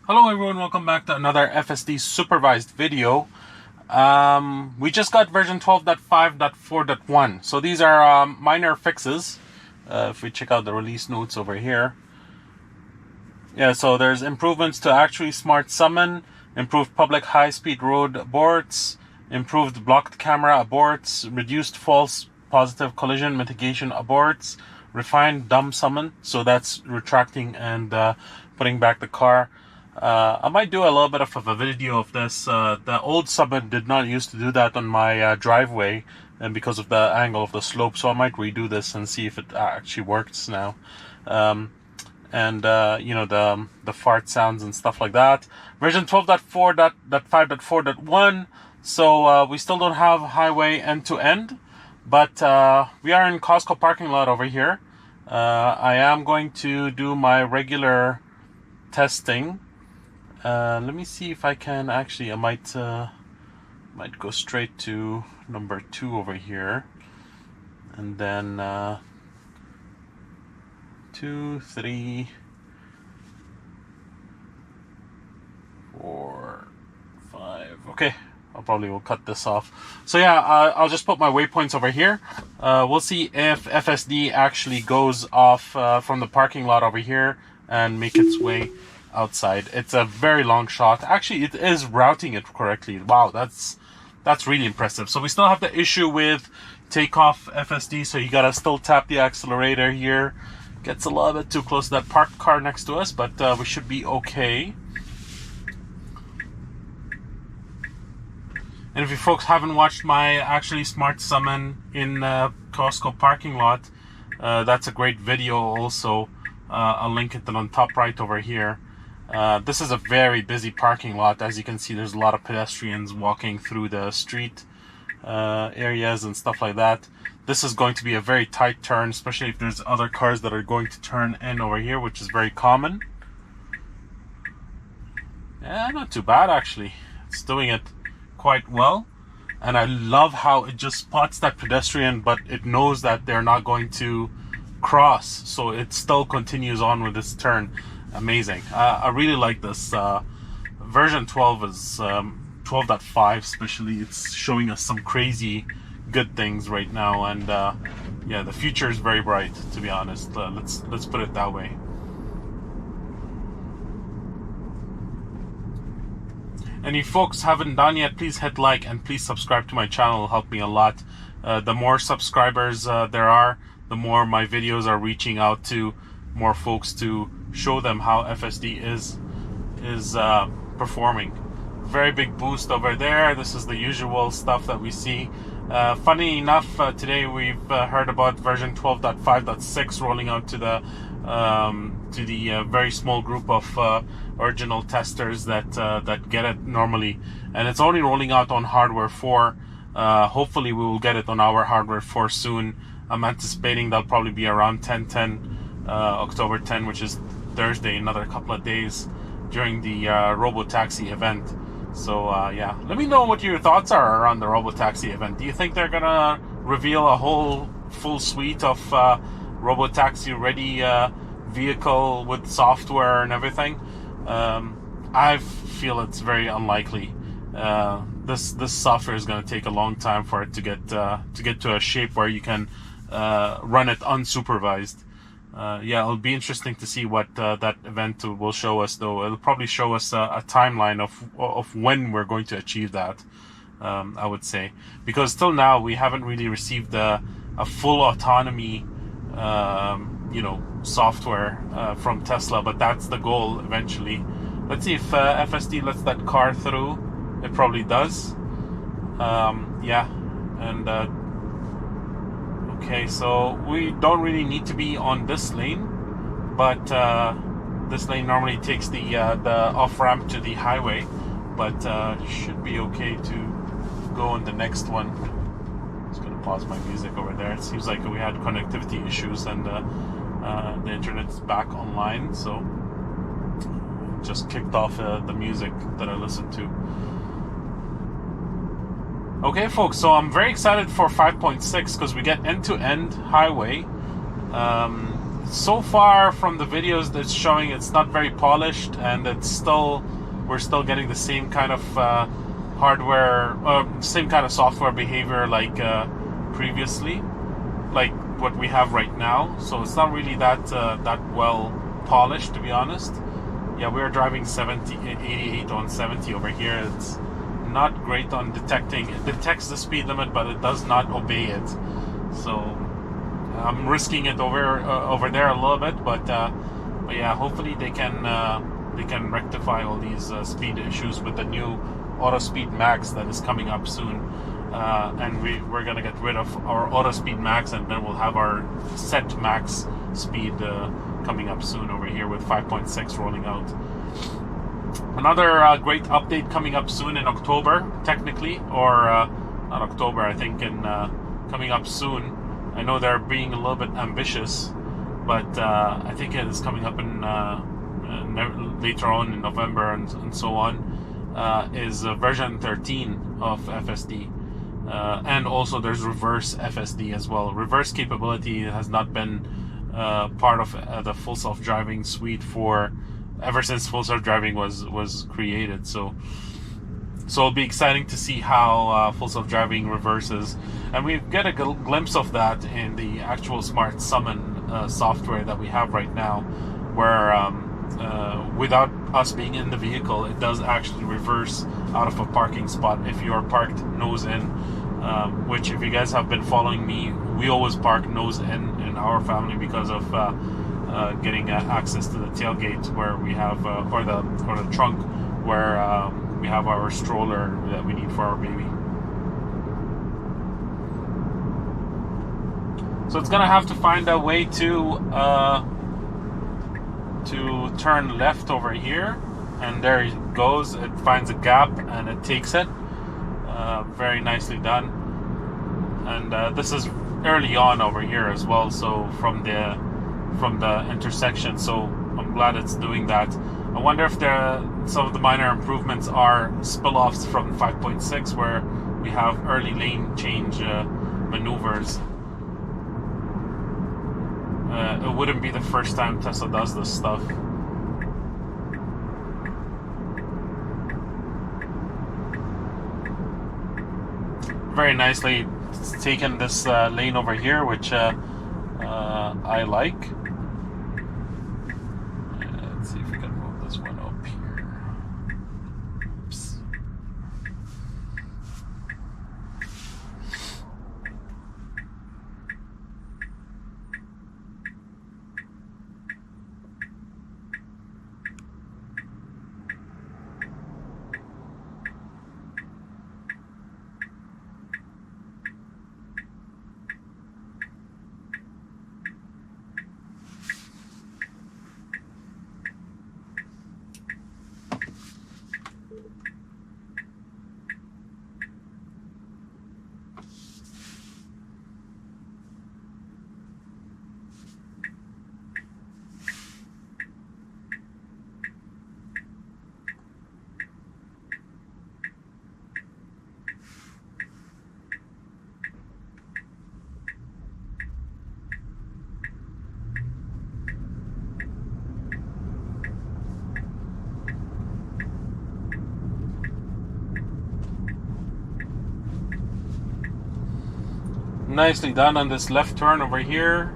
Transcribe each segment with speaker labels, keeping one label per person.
Speaker 1: Hello everyone, welcome back to another FSD supervised video. We just got version 12.5.4.1, so these are minor fixes. If we check out the release notes over here. Yeah, so there's improvements to actually smart summon, improved public high-speed road aborts, improved blocked camera aborts, reduced false positive collision mitigation aborts, refined dumb summon, so that's retracting and putting back the car. I might do a little bit of a video of this. The old summon did not used to do that on my driveway, and because of the angle of the slope, so I might redo this and see if it actually works now. You know, the fart sounds and stuff like that. Version 12.4.5.4.1. So we still don't have highway end-to-end, but we are in Costco Parking Lot over here. I am going to do my regular testing. Let me see if I can actually. I might go straight to number 2 over here, and then 2, 3, 4, 5. Okay, I'll probably will cut this off. So yeah, I'll just put my waypoints over here. We'll see if FSD actually goes off from the parking lot over here and make its way outside. It's a very long shot. Actually, it is routing it correctly. Wow, that's really impressive. So we still have the issue with takeoff FSD, so you gotta still tap the accelerator here. Gets a little bit too close to that parked car next to us, but we should be okay. And if you folks haven't watched my actually smart summon in Costco parking lot, that's a great video also. I'll link it on top right over here. This is a very busy parking lot. As you can see, there's a lot of pedestrians walking through the street areas and stuff like that. This is going to be a very tight turn, especially if there's other cars that are going to turn in over here, which is very common. Yeah, not too bad actually. It's doing it quite well. And I love how it just spots that pedestrian, but it knows that they're not going to cross, so it still continues on with this turn. Amazing. I really like this. Version 12 is 12.5 especially. It's showing us some crazy good things right now, and yeah, the future is very bright, to be honest. Let's put it that way. And if folks haven't done yet, please hit like and please subscribe to my channel. It'll help me a lot. The more subscribers there are, the more my videos are reaching out to more folks to show them how FSD is performing. Very big boost over there. This is the usual stuff that we see. Funny enough, today we've heard about version 12.5.6 rolling out to the very small group of original testers that get it normally, and it's only rolling out on hardware 4. Hopefully we will get it on our hardware 4 soon. I'm anticipating that'll probably be around 10/10, October 10, which is Thursday, another couple of days during the Robotaxi event. So yeah, let me know what your thoughts are around the Robotaxi event. Do you think they're gonna reveal a whole full suite of Robotaxi ready vehicle with software and everything? I feel it's very unlikely. This software is going to take a long time for it to get to a shape where you can run it unsupervised. Yeah, it'll be interesting to see what that event will show us, though. It'll probably show us a timeline of when we're going to achieve that, I would say. Because till now, we haven't really received a full autonomy, you know, software from Tesla, but that's the goal eventually. Let's see if FSD lets that car through. It probably does. Yeah, and okay, so we don't really need to be on this lane, but this lane normally takes the off-ramp to the highway, but should be okay to go on the next one. Just gonna pause my music over there. It seems like we had connectivity issues, and the internet's back online, so just kicked off the music that I listened to. Okay, folks, so I'm very excited for 5.6 because we get end-to-end highway. so far from the videos that's showing, it's not very polished, and we're still getting the same kind of hardware, same kind of software behavior like previously, like what we have right now. So it's not really that well polished, to be honest. Yeah, we're driving 88 on 70 over here. It's not great on detecting. It detects the speed limit, but it does not obey it. So I'm risking it over there a little bit, but yeah, hopefully they can rectify all these speed issues with the new Auto Speed Max that is coming up soon. And we're gonna get rid of our Auto Speed Max, and then we'll have our set max speed coming up soon over here with 5.6 rolling out. Another great update coming up soon in October, technically, or not October, I think coming up soon. I know they're being a little bit ambitious, but I think it is coming up in later on in November and so on, is version 13 of FSD. And also there's reverse FSD as well. Reverse capability has not been part of the full self-driving suite ever since full self-driving was created. So it'll be exciting to see how full self-driving reverses, and we get a glimpse of that in the actual Smart Summon software that we have right now, where without us being in the vehicle, it does actually reverse out of a parking spot if you are parked nose in, which, if you guys have been following me, we always park nose in our family because of getting access to the tailgate where we have or the trunk where we have our stroller that we need for our baby. So it's gonna have to find a way to turn left over here, and there it goes. It finds a gap and it takes it. Very nicely done. And this is early on over here as well, so from the intersection. So I'm glad it's doing that. I wonder if some of the minor improvements are spill-offs from 5.6, where we have early lane change maneuvers. It wouldn't be the first time Tesla does this stuff. Very nicely taken this lane over here, which I like. Let's see if we can move this one up here. Oops. Nicely done on this left turn over here.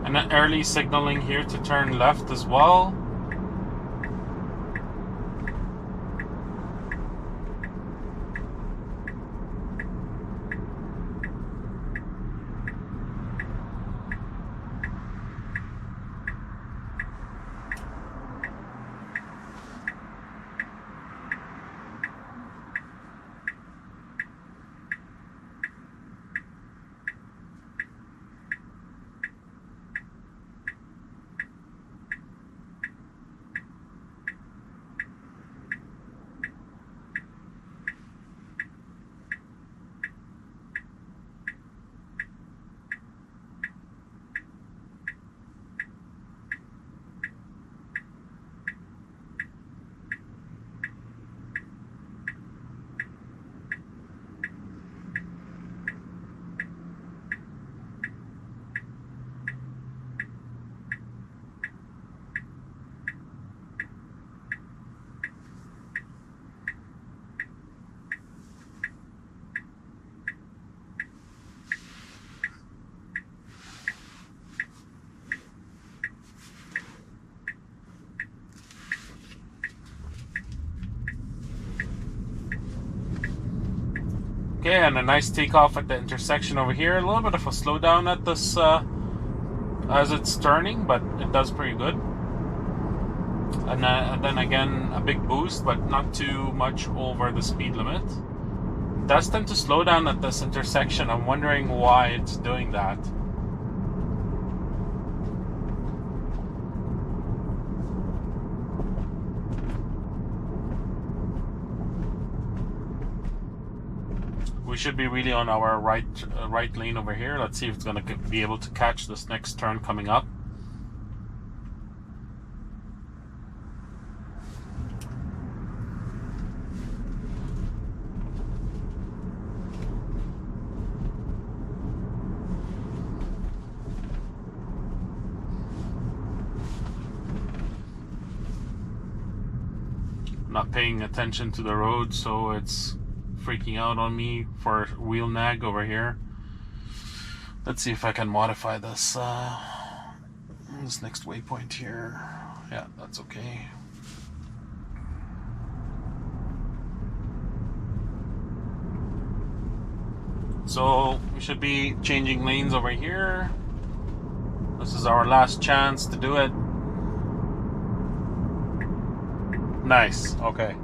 Speaker 1: And an early signaling here to turn left as well. Okay, and a nice takeoff at the intersection over here. A little bit of a slowdown at this as it's turning, but it does pretty good. And then again, a big boost, but not too much over the speed limit. It does tend to slow down at this intersection. I'm wondering why it's doing that. We should be really on our right lane over here. Let's see if it's going to be able to catch this next turn coming up. Not paying attention to the road, so it's freaking out on me for wheel nag over here. Let's see if I can modify this this next waypoint here. Yeah, that's okay. So we should be changing lanes over here. This is our last chance to do it. Nice, okay.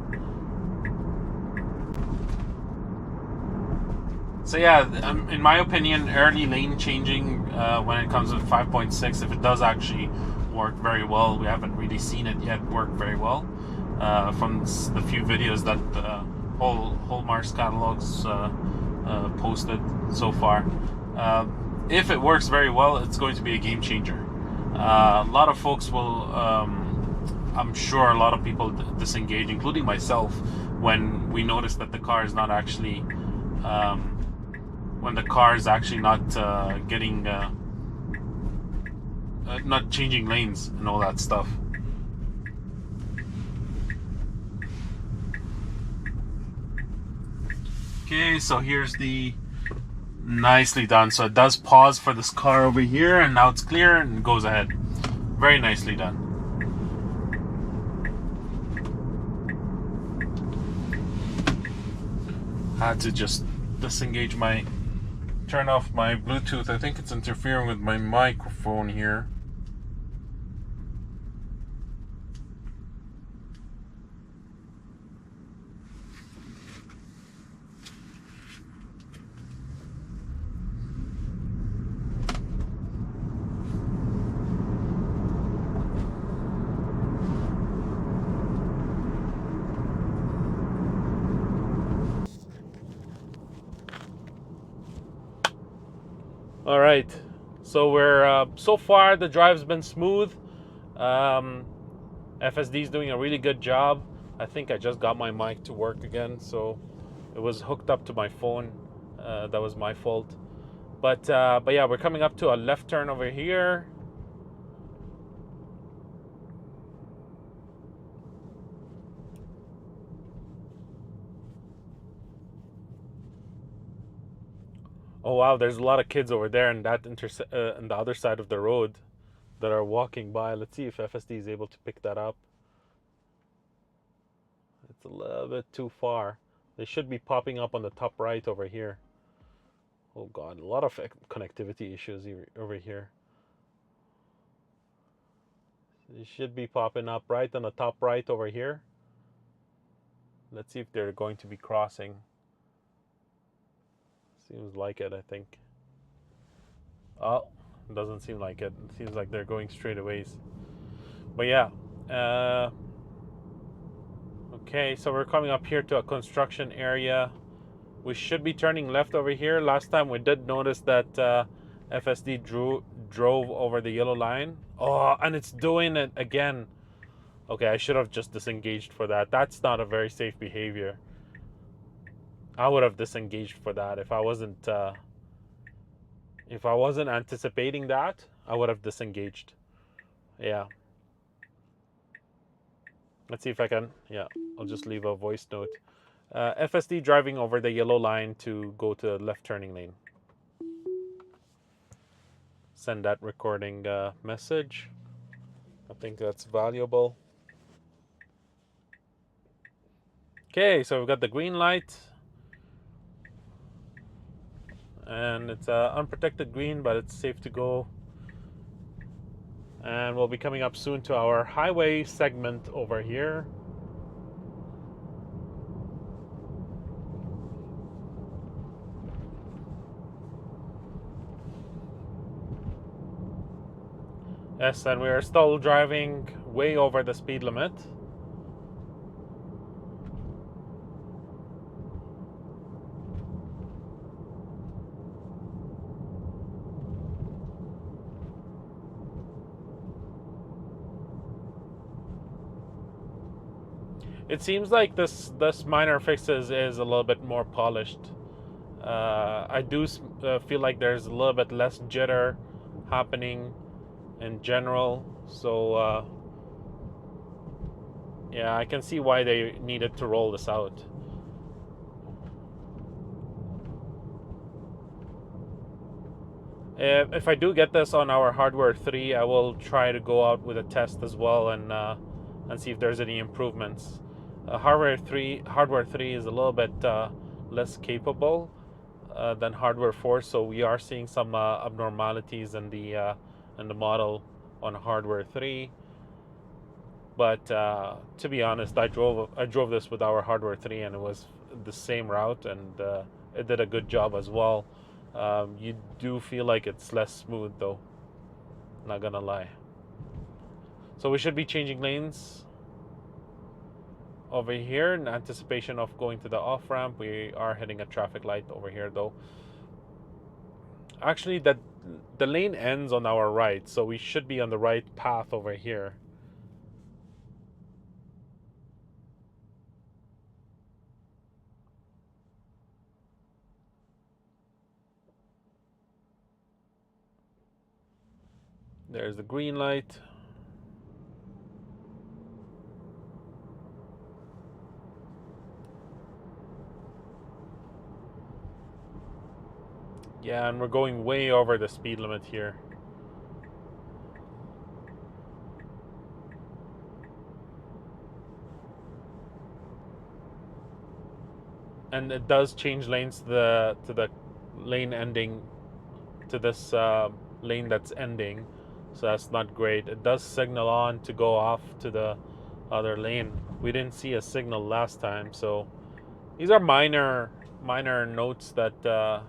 Speaker 1: So yeah, in my opinion, early lane changing when it comes to 5.6, if it does actually work very well, we haven't really seen it yet work very well from the few videos that Hallmark's catalogs posted so far. If it works very well, it's going to be a game changer. A lot of folks will, I'm sure a lot of people disengage, including myself, when we notice that the car is not actually when the car is actually not getting not changing lanes and all that stuff. Okay, so here's the nicely done. So it does pause for this car over here, and now it's clear and goes ahead. Very nicely done. I had to just disengage turn off my Bluetooth. I think it's interfering with my microphone here. All right, so we're so far the drive's been smooth. FSD is doing a really good job. I think I just got my mic to work again, so it was hooked up to my phone. That was my fault. But yeah, we're coming up to a left turn over here. Oh wow, there's a lot of kids over there in that on the other side of the road that are walking by. Let's see if FSD is able to pick that up. It's a little bit too far. They should be popping up on the top right over here. Oh god, a lot of connectivity issues over here. They should be popping up right on the top right over here. Let's see if they're going to be crossing. Seems like it, I think. Oh, doesn't seem like it. It seems like they're going straight away. But yeah. Okay, so we're coming up here to a construction area. We should be turning left over here. Last time we did notice that FSD drove over the yellow line. Oh, and it's doing it again. Okay, I should have just disengaged for that. That's not a very safe behavior. I would have disengaged for that if I wasn't anticipating that. I would have disengaged. Yeah. Let's see if I can. Yeah, I'll just leave a voice note. FSD driving over the yellow line to go to the left turning lane. Send that recording message. I think that's valuable. Okay, so we've got the green light. and it's a unprotected green, but it's safe to go. And we'll be coming up soon to our highway segment over here. Yes, and we are still driving way over the speed limit. It seems like this minor fixes is a little bit more polished. I do feel like there's a little bit less jitter happening in general. So yeah, I can see why they needed to roll this out. If I do get this on our hardware 3, I will try to go out with a test as well and see if there's any improvements. Hardware 3 is a little bit less capable than hardware 4, so we are seeing some abnormalities in the model on hardware 3. But to be honest, I drove this with our hardware 3, and it was the same route, and it did a good job as well. You do feel like it's less smooth though, not gonna lie. So we should be changing lanes over here in anticipation of going to the off ramp. We are hitting a traffic light over here though. Actually, the lane ends on our right, so we should be on the right path over here. There's the green light. Yeah, and we're going way over the speed limit here. And it does change lanes to the lane ending, to this lane that's ending, so that's not great. It does signal on to go off to the other lane. We didn't see a signal last time, so these are minor notes that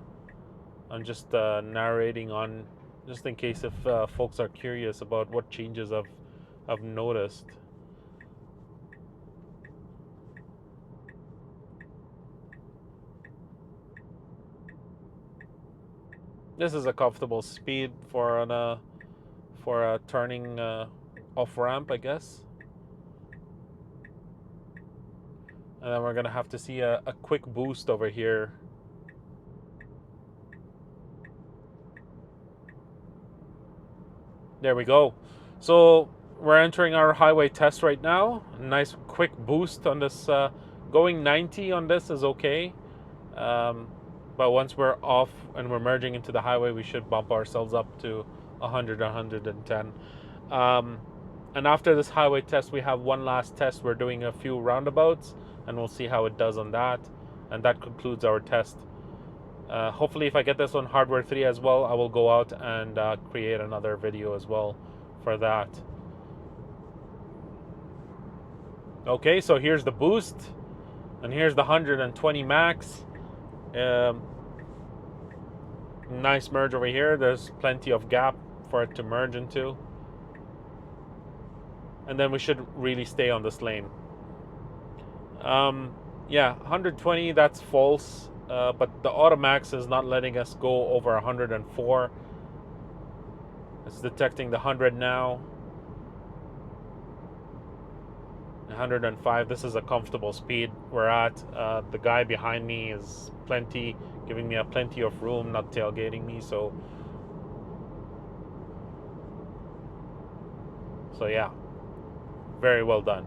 Speaker 1: I'm just narrating on, just in case if folks are curious about what changes I've noticed. This is a comfortable speed for a turning off ramp, I guess. And then we're gonna have to see a quick boost over here. There we go. So we're entering our highway test right now. Nice quick boost on this. Going 90 on this is okay. But once we're off and we're merging into the highway, we should bump ourselves up to 100, 110. And after this highway test, we have one last test. We're doing a few roundabouts, and we'll see how it does on that. And that concludes our test. Hopefully, if I get this on hardware 3 as well, I will go out and create another video as well for that. Okay, so here's the boost, and here's the 120 max. Nice merge over here. There's plenty of gap for it to merge into. And then we should really stay on this lane. Yeah, 120, that's false. But the Automax is not letting us go over 104. It's detecting the 100 now. 105. This is a comfortable speed we're at. The guy behind me is giving me plenty of room, not tailgating me. So yeah, very well done.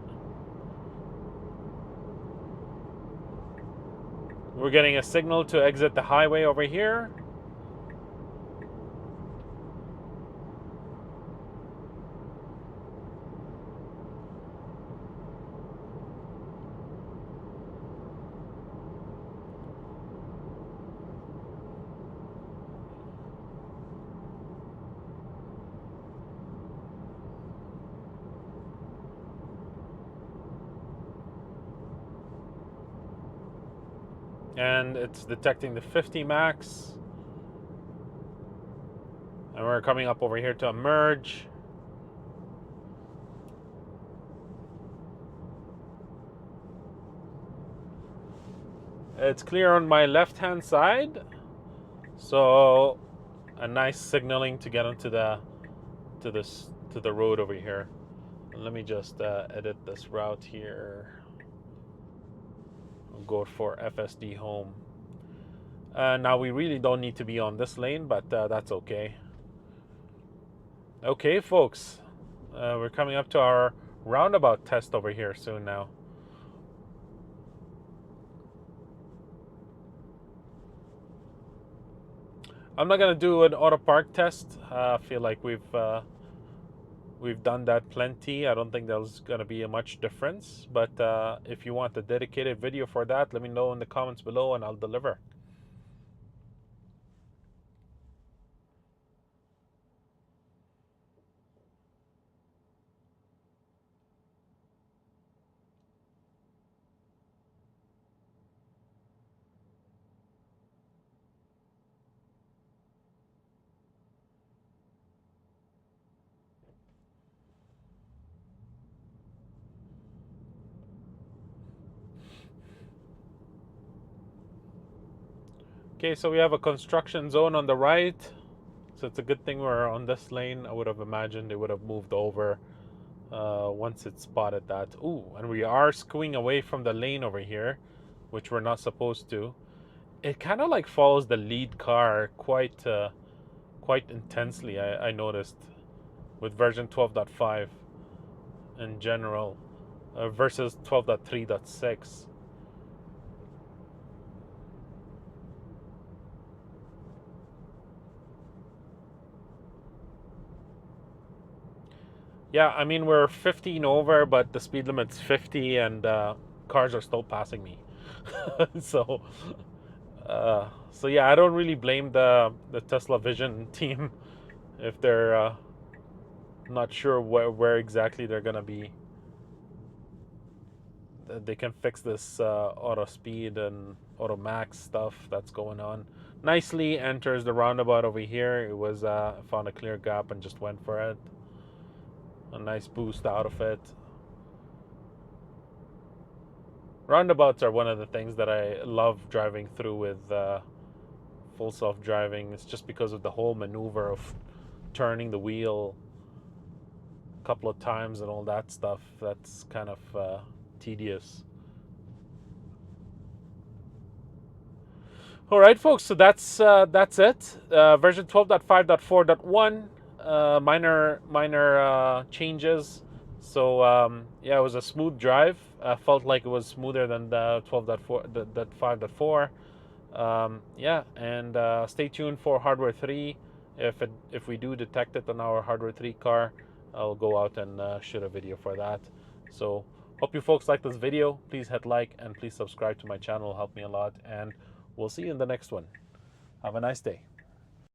Speaker 1: We're getting a signal to exit the highway over here. and it's detecting the 50 max. And we're coming up over here to a merge. It's clear on my left-hand side, so a nice signaling to get onto the road over here. Let me just edit this route here. I'll go for FSD home. Now we really don't need to be on this lane, but that's okay. Okay, folks, we're coming up to our roundabout test over here soon now. I'm not gonna do an auto park test. I feel like we've done that plenty. I don't think there's gonna be a much difference. But if you want a dedicated video for that, let me know in the comments below, and I'll deliver. Okay, so we have a construction zone on the right. So it's a good thing we're on this lane. I would have imagined they would have moved over once it spotted that. Ooh, and we are skewing away from the lane over here, which we're not supposed to. It kind of like follows the lead car quite intensely, I noticed, with version 12.5 in general versus 12.3.6. Yeah, I mean, we're 15 over, but the speed limit's 50, and cars are still passing me. so, so yeah, I don't really blame the Tesla Vision team if they're not sure where exactly they're gonna be. They can fix this auto speed and auto max stuff that's going on. Nicely enters the roundabout over here. It was found a clear gap and just went for it. A nice boost out of it. Roundabouts are one of the things that I love driving through with full self-driving. It's just because of the whole maneuver of turning the wheel a couple of times and all that stuff. That's kind of tedious. All right, folks. So that's it. Version 12.5.4.1. Minor changes. So yeah, it was a smooth drive. Felt like it was smoother than the 12.4.5.4. Yeah, and stay tuned for hardware 3. If we do detect it on our hardware 3 car, I'll go out and shoot a video for that. So hope you folks like this video. Please hit like and please subscribe to my channel. Help me a lot, and we'll see you in the next one. Have a nice day.